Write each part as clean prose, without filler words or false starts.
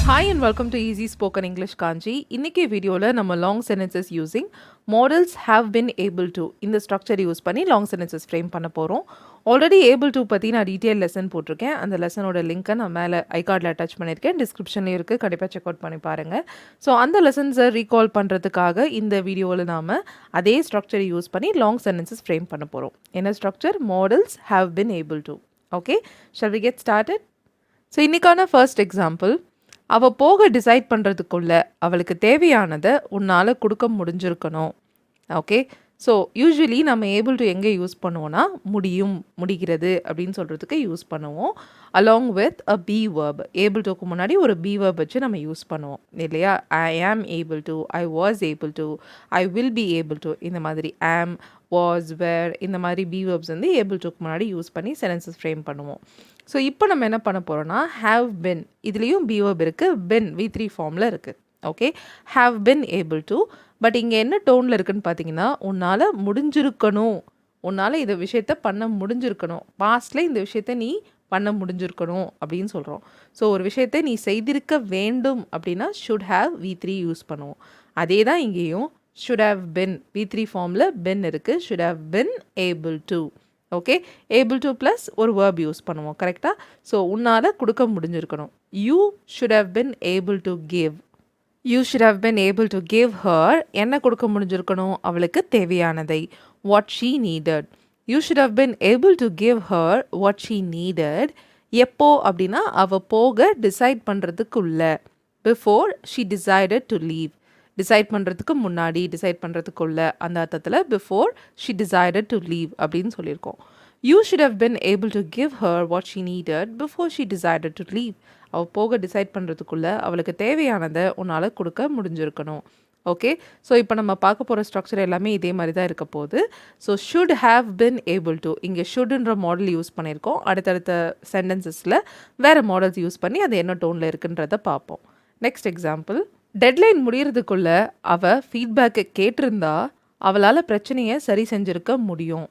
Hi and welcome to Easy Spoken English Kanji. இன்னைக்கு வீடியோவில் நம்ம long sentences using models have been able to இந்த structure use பண்ணி long sentences frame பண்ண போகிறோம். ஆல்ரெடி ஏபிள் டு பற்றி நான் டீட்டெயில் லெசன் போட்டிருக்கேன். அந்த லெசனோட லிங்க்கை நான் மேலே ஐகார்டில் அட்டாச் பண்ணியிருக்கேன். டிஸ்கிரிப்ஷன்லேயும் இருக்குது, கண்டிப்பாக செக் அவுட் பண்ணி பாருங்கள். ஸோ அந்த லெசன்ஸை ரீகால் பண்ணுறதுக்காக இந்த வீடியோவில் நாம் அதே ஸ்ட்ரக்சரை யூஸ் பண்ணி லாங் சென்டென்சஸ் ஃப்ரேம் பண்ண போகிறோம். என்ன structure? Models have been able to. Okay, shall we get started? So இன்றைக்கான ஃபர்ஸ்ட் எக்ஸாம்பிள், அவள் போக டிசைட் பண்ணுறதுக்குள்ள அவளுக்கு தேவையானதை உன்னால் கொடுக்க முடிஞ்சிருக்கணும். ஓகே, ஸோ யூஸ்வலி நம்ம ஏபிள் டு எங்கே யூஸ் பண்ணுவோன்னா முடியும், முடிகிறது அப்படின்னு சொல்கிறதுக்கு யூஸ் பண்ணுவோம். Along with a be verb. Able டுக்கு முன்னாடி ஒரு பி வேர்ப் வச்சு நம்ம யூஸ் பண்ணுவோம் இல்லையா? ஐ ஆம் able to, I was able to, I will be able to, இந்த மாதிரி ஆம், வாஸ், வேர், இந்த மாதிரி பி வேர்ப்ஸ் வந்து ஏபிள் டுக்கு முன்னாடி யூஸ் பண்ணி சென்டென்சஸ் ஃப்ரேம் பண்ணுவோம். ஸோ இப்போ நம்ம என்ன பண்ண போகிறோன்னா ஹாவ் பின், இதுலேயும் பி வேர்ப் இருக்குது, பின் V3 ஃபார்மில் இருக்குது. Okay, have been able to. But இங்கே என்ன டோனில் இருக்குன்னு பார்த்தீங்கன்னா, உன்னால் முடிஞ்சிருக்கணும், உன்னால் இந்த விஷயத்த பண்ண முடிஞ்சிருக்கணும், பாஸ்டில் இந்த விஷயத்த நீ பண்ண முடிஞ்சிருக்கணும் அப்படின்னு சொல்கிறோம். ஸோ ஒரு விஷயத்தை நீ செய்திருக்க வேண்டும் அப்படின்னா ஷுட் ஹாவ் V3 யூஸ் பண்ணுவோம். அதே தான் இங்கேயும் ஷுட் ஹாவ் பின், V3 ஃபார்மில் பின் இருக்குது, should have been able to. Okay, able to plus ஒரு வேர்ப் யூஸ் பண்ணுவோம், கரெக்டாக? ஸோ உன்னால் கொடுக்க முடிஞ்சிருக்கணும். You should have been able to give, you should have been able to give her, என்ன கொடுக்க முடிஞ்சிருக்கணும்? அவளுக்கு தேவையானதை, what she needed. You should have been able to give her what she needed. எப்போ அப்படின்னா அவள் போக டிசைட் பண்ணுறதுக்குள்ள, before she decided to leave. Decide பண்ணுறதுக்கு முன்னாடி, டிசைட் பண்ணுறதுக்குள்ள, அந்த அர்த்தத்தில் before she decided to leave அப்படின்னு சொல்லியிருக்கோம். You should have been able to give her what she needed before she decided to leave. அவள் போக டிசைட் பண்ணுறதுக்குள்ள அவளுக்கு தேவையானதை உன்னால் கொடுக்க முடிஞ்சிருக்கணும். ஓகே, ஸோ இப்போ நம்ம பார்க்க போகிற ஸ்ட்ரக்சர் எல்லாமே இதே மாதிரி தான் இருக்க போகுது. So should have been able to, இங்கே ஷுட்ன்ற மாடல் யூஸ் பண்ணியிருக்கோம். அடுத்தடுத்த சென்டென்சஸில் வேறு மாடல்ஸ் யூஸ் பண்ணி அது என்ன டோனில் இருக்குன்றதை பார்ப்போம். நெக்ஸ்ட் எக்ஸாம்பிள், டெட்லைன் முடிகிறதுக்குள்ள அவள் ஃபீட்பேக்கை கேட்டிருந்தா அவளால் பிரச்சனையை சரி செஞ்சுருக்க முடியும்.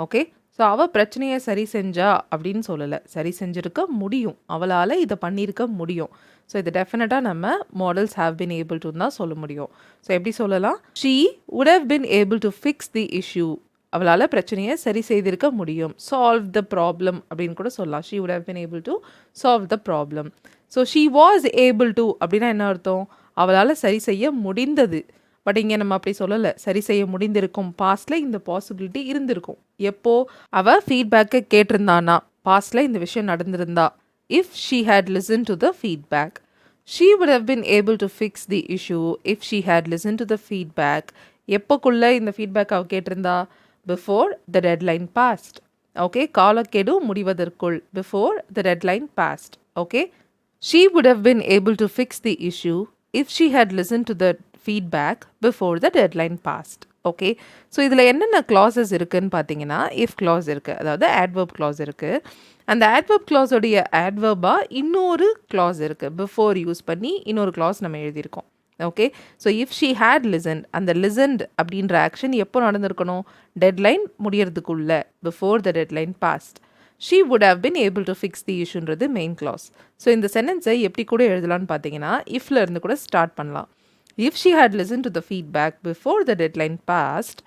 ஓகே, ஸோ அவள் பிரச்சனையை சரி செஞ்சா அப்படின்னு சொல்லலை, சரி செஞ்சுருக்க முடியும், அவளால் இதை பண்ணியிருக்க முடியும். ஸோ இது டெஃபினட்டாக நம்ம models have been able to தான் சொல்ல முடியும். ஸோ எப்படி சொல்லலாம்? She would have been able to fix the issue, அவளால் பிரச்சனையை சரி செய்திருக்க முடியும். சால்வ் த ப்ராப்ளம் அப்படின்னு கூட சொல்லலாம். She would have been able to solve the problem. So she was able to அப்படின்னா என்ன அர்த்தம்? அவளால் சரி செய்ய முடிந்தது. பட் இங்கே நம்ம அப்படி சொல்லலை, சரி செய்ய முடிந்திருக்கும், பாஸ்டில் இந்த பாசிபிலிட்டி இருந்திருக்கும். எப்போ? அவள் ஃபீட்பேக்கை கேட்டிருந்தானா, பாஸ்டில் இந்த விஷயம் நடந்திருந்தா. If she had listen to the feedback, she would have been able to fix the issue if she had listen to the feedback. எப்போக்குள்ளே இந்த ஃபீட்பேக் அவள் கேட்டிருந்தா? Before the deadline passed. Okay, காலக்கெடு முடிவதற்குள், before the deadline passed. Okay, she would have been able to fix the issue if she had listened to the feedback before the deadline passed. Okay, so இதில் என்னென்ன clauses இருக்குதுன்னு பார்த்தீங்கன்னா, if clause இருக்குது, அதாவது adverb clause இருக்குது. அந்த adverb clauseோடைய adverb-ஆக இன்னொரு clause இருக்குது, before யூஸ் பண்ணி இன்னொரு clause நம்ம எழுதியிருக்கோம். Okay, so if she had listened, அந்த listened அப்படின்ற ஆக்ஷன் எப்போ நடந்திருக்கணும்? டெட்லைன் முடியறதுக்குள்ள, before the deadline passed. She would have been able to fix the issueன்றது மெயின் clause. ஸோ இந்த சென்டென்ஸை எப்படி கூட எழுதலான்னு பார்த்தீங்கன்னா, இஃப்ல இருந்து கூட ஸ்டார்ட் பண்ணலாம். If she had listened to the feedback before the deadline passed,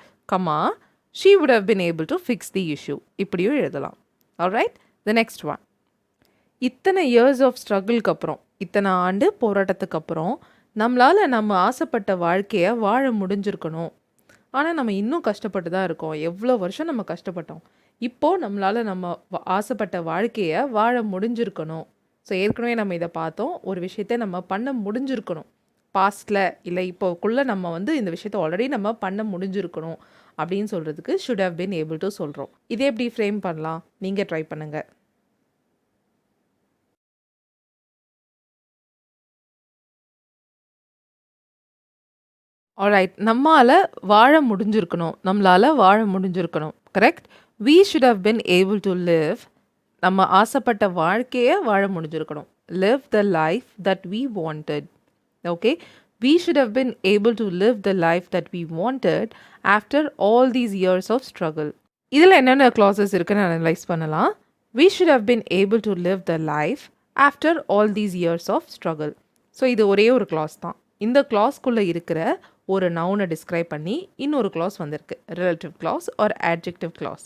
she would have been able to fix the issue. இப்படியும் எழுதலாம். Alright, the next one. இத்தனை இயர்ஸ் ஆஃப் ஸ்ட்ரகிள்க்கு அப்புறம், இத்தனை ஆண்டு போராட்டத்துக்கு அப்புறம் நம்மளால் நம்ம ஆசைப்பட்ட வாழ்க்கையை வாழ முடிஞ்சிருக்கணும். ஆனால் நம்ம இன்னும் கஷ்டப்பட்டு தான் இருக்கோம். எவ்வளோ வருஷம் நம்ம கஷ்டப்பட்டோம். இப்போது நம்மளால் நம்ம ஆசைப்பட்ட வாழ்க்கையை வாழ முடிஞ்சிருக்கணும். ஸோ ஏற்கனவே நம்ம இதை பார்த்தோம், ஒரு விஷயத்தை நம்ம பண்ண முடிஞ்சிருக்கணும். பாஸ்டில் இல்லை இப்போக்குள்ளே நம்ம வந்து இந்த விஷயத்தை ஆல்ரெடி நம்ம பண்ண முடிஞ்சிருக்கணும் அப்படின்னு சொல்கிறதுக்கு should have been able to சொல்கிறோம். இதே எப்படி ஃப்ரேம் பண்ணலாம்? நீங்கள் ட்ரை பண்ணுங்கள். ஆல்ரைட், நம்மளால் வாழ முடிஞ்சிருக்கணும், நம்மளால் வாழ முடிஞ்சிருக்கணும், correct. we should have been able to live, நம்ம ஆசைப்பட்ட வாழ்க்கையை வாழ முடிஞ்சிருக்கணும். live the life that we wanted. okay, we should have been able to live the life that we wanted after all these years of struggle. இதில் என்னென்ன clauses இருக்குன்னு analyse பண்ணலாம். we should have been able to live the life after all these years of struggle. So இது ஒரே ஒரு clause தான். இந்த clauseக்குள்ளே இருக்கிற ஒரு நவுனை டிஸ்கிரைப் பண்ணி இன்னொரு clause வந்திருக்கு. Relative clause or adjective clause.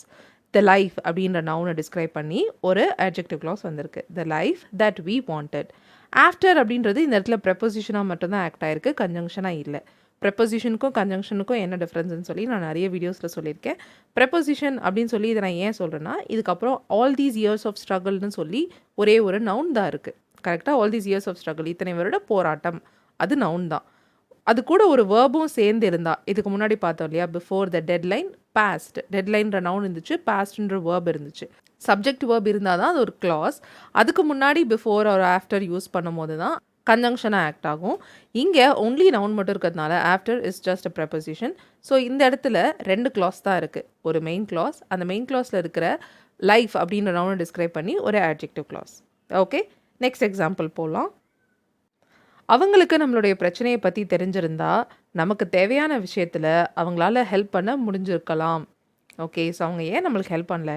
The life அப்படின்ற நவுனை டிஸ்கிரைப் பண்ணி ஒரு adjective clause வந்திருக்கு. The life that we wanted. After அப்படின்றது இந்த இடத்துல ப்ரெப்போசிஷனாக மட்டும்தான் ஆக்ட் ஆயிருக்கு, கன்ஜங்ஷனாக இல்லை. ப்ரெப்போசிஷனுக்கும் கன்ஜங்ஷனுக்கும் என்ன டிஃப்ரென்ஸ்னு சொல்லி நான் நிறைய வீடியோஸில் சொல்லியிருக்கேன். ப்ரெப்போசிஷன் அப்படின்னு சொல்லி இதை நான் ஏன் சொல்கிறேன்னா, இதுக்கப்புறம் ஆல் தீஸ் இயர்ஸ் ஆஃப் ஸ்ட்ரகிள்னு சொல்லி ஒரே ஒரு நவுன் தான் இருக்குது. கரெக்டாக all these years of struggle, இத்தனை வருட போராட்டம், அது நவுன் தான். அது கூட ஒரு வேர்பும் சேர்ந்து இருந்தா, இதுக்கு முன்னாடி பார்த்தோம் இல்லையா, பிஃபோர் த டெட்லைன் பாஸ்ட், டெட்லைன்ற நவுன் இருந்துச்சு, பாஸ்ட்ன்ற வேர்ப் இருந்துச்சு. சப்ஜெக்ட் வேர்ப் இருந்தால் தான் அது ஒரு கிளாஸ். அதுக்கு முன்னாடி பிஃபோர் ஒரு ஆஃப்டர் யூஸ் பண்ணும் போது தான் கன்ஜங்ஷனாக ஆக்ட் ஆகும். இங்கே ஒன்லி நவுன் மட்டும் இருக்கிறதுனால after his just a preposition. So இந்த இடத்துல 2 கிளாஸ் தான் இருக்குது. ஒரு மெயின் கிளாஸ், அந்த மெயின் கிளாஸில் இருக்கிற லைஃப் அப்படின்ற நவுனை டிஸ்கிரைப் பண்ணி ஒரு adjective clause. Okay, next example போகலாம். அவங்களுக்கு நம்மளுடைய பிரச்சனையை பற்றி தெரிஞ்சிருந்தா நமக்கு தேவையான விஷயத்தில் அவங்களால ஹெல்ப் பண்ண முடிஞ்சிருக்கலாம். ஓகே, ஸோ அவங்க ஏன் நம்மளுக்கு ஹெல்ப் பண்ணல?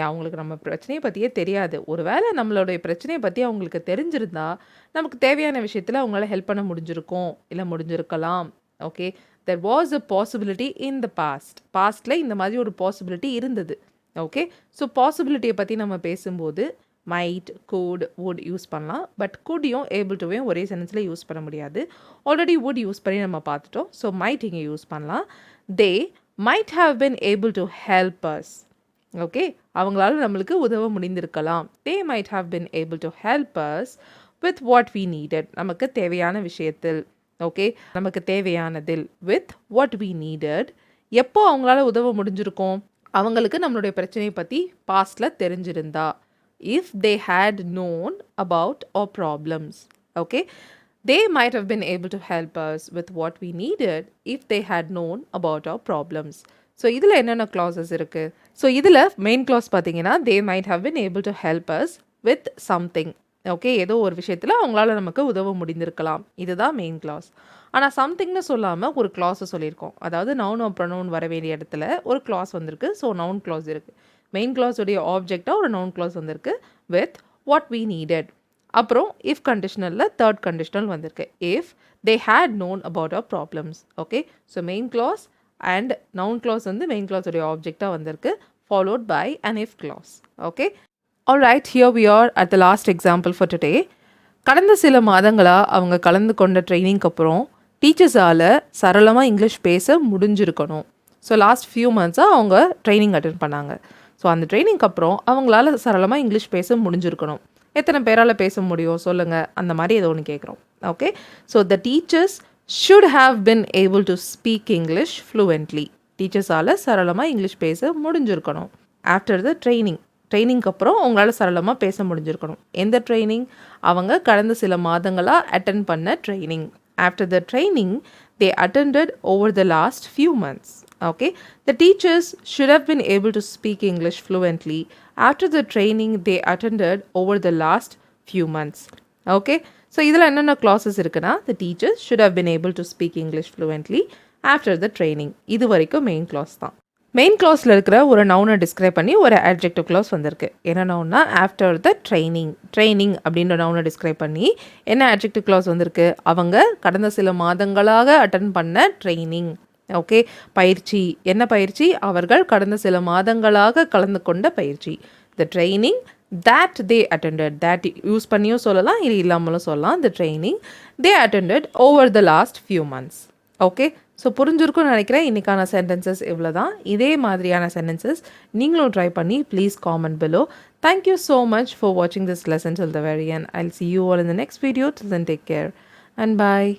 அவங்களுக்கு நம்ம பிரச்சனையை பற்றியே தெரியாது. ஒருவேளை நம்மளுடைய பிரச்சனையை பற்றி அவங்களுக்கு தெரிஞ்சிருந்தா நமக்கு தேவையான விஷயத்தில் அவங்களால ஹெல்ப் பண்ண முடிஞ்சிருக்கும், இல்லை முடிஞ்சிருக்கலாம். Okay, there was a possibility in the பாஸ்டில் இந்த மாதிரி ஒரு பாசிபிலிட்டி இருந்தது. ஓகே, ஸோ பாசிபிலிட்டியை பற்றி நம்ம பேசும்போது மைட், குட், வுட் யூஸ் பண்ணலாம். பட் குட்டையும் ஏபிள் டுவையும் ஒரே சென்டென்ஸில் யூஸ் பண்ண முடியாது. ஆல்ரெடி வுட் யூஸ் பண்ணி நம்ம பார்த்துட்டோம். ஸோ மைட் இங்கே யூஸ் பண்ணலாம். They might have been able to help us. Okay, அவங்களால நம்மளுக்கு உதவ முடிந்திருக்கலாம். They might have been able to help us with what we needed. நமக்கு தேவையான விஷயத்தில். ஓகே, நமக்கு தேவையானதில். With what we needed. எப்போ அவங்களால உதவ முடிஞ்சிருக்கும்? அவங்களுக்கு நம்மளுடைய பிரச்சனையை பற்றி பாஸ்டில் தெரிஞ்சிருந்தா. If they had known about our problems. Okay, they might have been able to help us with what we needed if they had known about our problems. So இதில் என்னென்ன clauses இருக்குது? ஸோ இதில் மெயின் clause பார்த்தீங்கன்னா they might have been able to help us with something. Okay, ஏதோ ஒரு விஷயத்தில் அவங்களால நமக்கு உதவ முடிந்திருக்கலாம், இதுதான் மெயின் clause. ஆனால் சம்திங்னு சொல்லாமல் ஒரு clause சொல்லியிருக்கோம். அதாவது நவுன் ஆர் ப்ரொனவுன் வர வேண்டிய இடத்துல ஒரு clause வந்திருக்கு. ஸோ நவுன் clause இருக்குது. மெயின் கிளாஸுடைய ஆப்ஜெக்டாக ஒரு நவுன் கிளாஸ் வந்திருக்கு வித் வாட் வி நீடட். அப்புறம் இஃப் கண்டிஷனலில் தேர்ட் கண்டிஷனல் வந்திருக்கு. If they had known about our problems. Okay, so main clause and noun clause வந்து மெயின் கிளாஸுடைய ஆப்ஜெக்டாக வந்திருக்கு, followed by an if clause. Okay, alright, here we are at the last example for today. கடந்த சில மாதங்களாக அவங்க கலந்து கொண்ட ட்ரைனிங்க்கு அப்புறம் டீச்சர்ஸால் சரளமாக இங்கிலீஷ் பேச முடிஞ்சிருக்கணும். ஸோ லாஸ்ட் ஃபியூ மந்த்ஸாக அவங்க ட்ரைனிங் அட்டென்ட் பண்ணாங்க. ஸோ அந்த ட்ரைனிங்க்கு அப்புறம் அவங்களால சரளமாக இங்கிலீஷ் பேச முடிஞ்சிருக்கணும். எத்தனை பேரால் பேச முடியும் சொல்லுங்கள், அந்த மாதிரி ஏதோ ஒன்று கேட்குறோம். Okay, so the teachers should have been able to speak English fluently. டீச்சர்ஸால் சரளமாக இங்கிலீஷ் பேச முடிஞ்சிருக்கணும். ஆஃப்டர் த ட்ரைனிங்க்கு அப்புறம் அவங்களால சரளமாக பேச முடிஞ்சிருக்கணும். எந்த ட்ரைனிங்? அவங்க கடந்த சில மாதங்களாக அட்டென்ட் பண்ண training. After the training they attended over the last few months. Okay, the teachers should have been able to speak English fluently after the training they attended over the last few months. Okay, so இதில் என்னென்ன clauses இருக்குன்னா, the teachers should have been able to speak English fluently after the training. இது வரைக்கும் main clause தான். Main கிளாஸில் இருக்கிற ஒரு நவுனை describe பண்ணி ஒரு adjective clause வந்திருக்கு. என்ன நவுன்னா, ஆஃப்டர் த ட்ரைனிங் அப்படின்ற நவுனை டிஸ்கிரைப் பண்ணி என்ன adjective clause வந்திருக்கு? அவங்க கடந்த சில மாதங்களாக அட்டன் பண்ண ட்ரைனிங். ஓகே, பயிற்சி. என்ன பயிற்சி? அவர்கள் கடந்த சில மாதங்களாக கலந்து கொண்ட பயிற்சி. The training that they attended. that use பண்ணியும் சொல்லலாம், இது இல்லாமலும் சொல்லலாம். the training they attended over the last few months. Okay, so புரிஞ்சிருக்கும்னு நினைக்கிறேன். இன்றைக்கான சென்டென்சஸ் இவ்வளோ தான். இதே மாதிரியான சென்டென்சஸ் நீங்களும் ட்ரை பண்ணி please comment below. Thank you so much for watching this lesson till the very end. I'll see you all in the next video. Till then, take care and bye.